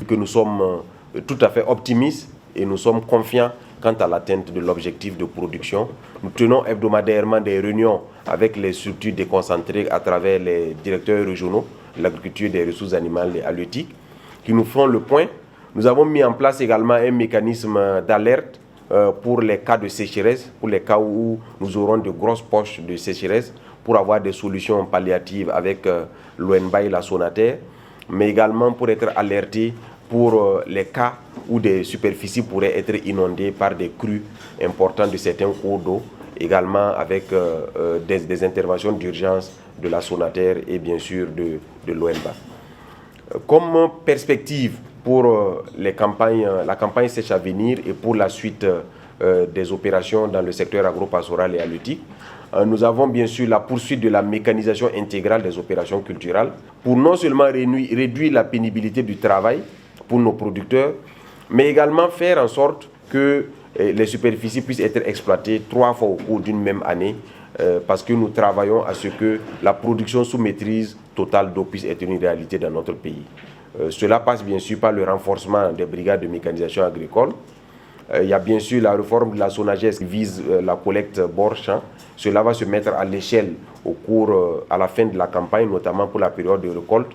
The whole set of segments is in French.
que nous sommes tout à fait optimistes et nous sommes confiants quant à l'atteinte de l'objectif de production. Nous tenons hebdomadairement des réunions avec les structures déconcentrées à travers les directeurs régionaux de l'agriculture, des ressources animales et halieutiques qui nous font le point. Nous avons mis en place également un mécanisme d'alerte pour les cas de sécheresse, pour les cas où nous aurons de grosses poches de sécheresse, pour avoir des solutions palliatives avec l'ONBA et la Sonater, mais également pour être alertés pour les cas où des superficies pourraient être inondées par des crues importantes de certains cours d'eau, également avec des interventions d'urgence de la Sonater et bien sûr de l'ONBA. Comme perspective pour la campagne sèche à venir et pour la suite des opérations dans le secteur agro-pastoral et halieutique, nous avons bien sûr la poursuite de la mécanisation intégrale des opérations culturelles pour non seulement réduire la pénibilité du travail pour nos producteurs, mais également faire en sorte que les superficies puissent être exploitées 3 fois au cours d'une même année parce que nous travaillons à ce que la production sous maîtrise totale d'eau puisse être une réalité dans notre pays. Cela passe bien sûr par le renforcement des brigades de mécanisation agricole. Il y a bien sûr la réforme de la SONAGES qui vise la collecte bord-champ. Cela va se mettre à l'échelle à la fin de la campagne, notamment pour la période de récolte,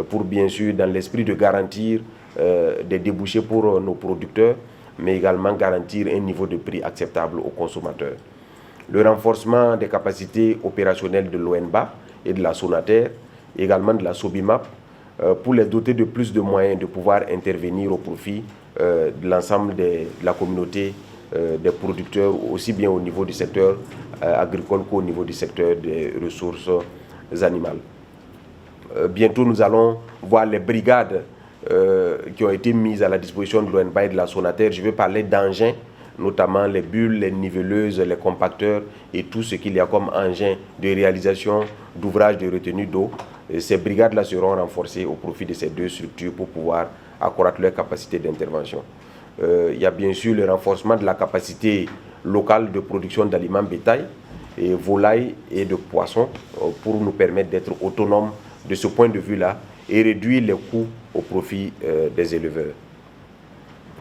pour bien sûr dans l'esprit de garantir des débouchés pour nos producteurs, mais également garantir un niveau de prix acceptable aux consommateurs. Le renforcement des capacités opérationnelles de l'ONBA et de la Sonater, également de la SOBIMAP, pour les doter de plus de moyens de pouvoir intervenir au profit de l'ensemble de la communauté des producteurs, aussi bien au niveau du secteur agricole qu'au niveau du secteur des ressources animales. Bientôt, nous allons voir les brigades qui ont été mises à la disposition de l'ONBA et de la Sonater. Je vais parler d'engins, notamment les bulles, les niveleuses, les compacteurs et tout ce qu'il y a comme engins de réalisation d'ouvrages de retenue d'eau. Ces brigades-là seront renforcées au profit de ces 2 structures pour pouvoir accroître leur capacité d'intervention. Il y a bien sûr le renforcement de la capacité locale de production d'aliments bétail, et volailles et de poissons pour nous permettre d'être autonomes de ce point de vue-là et réduire les coûts au profit des éleveurs.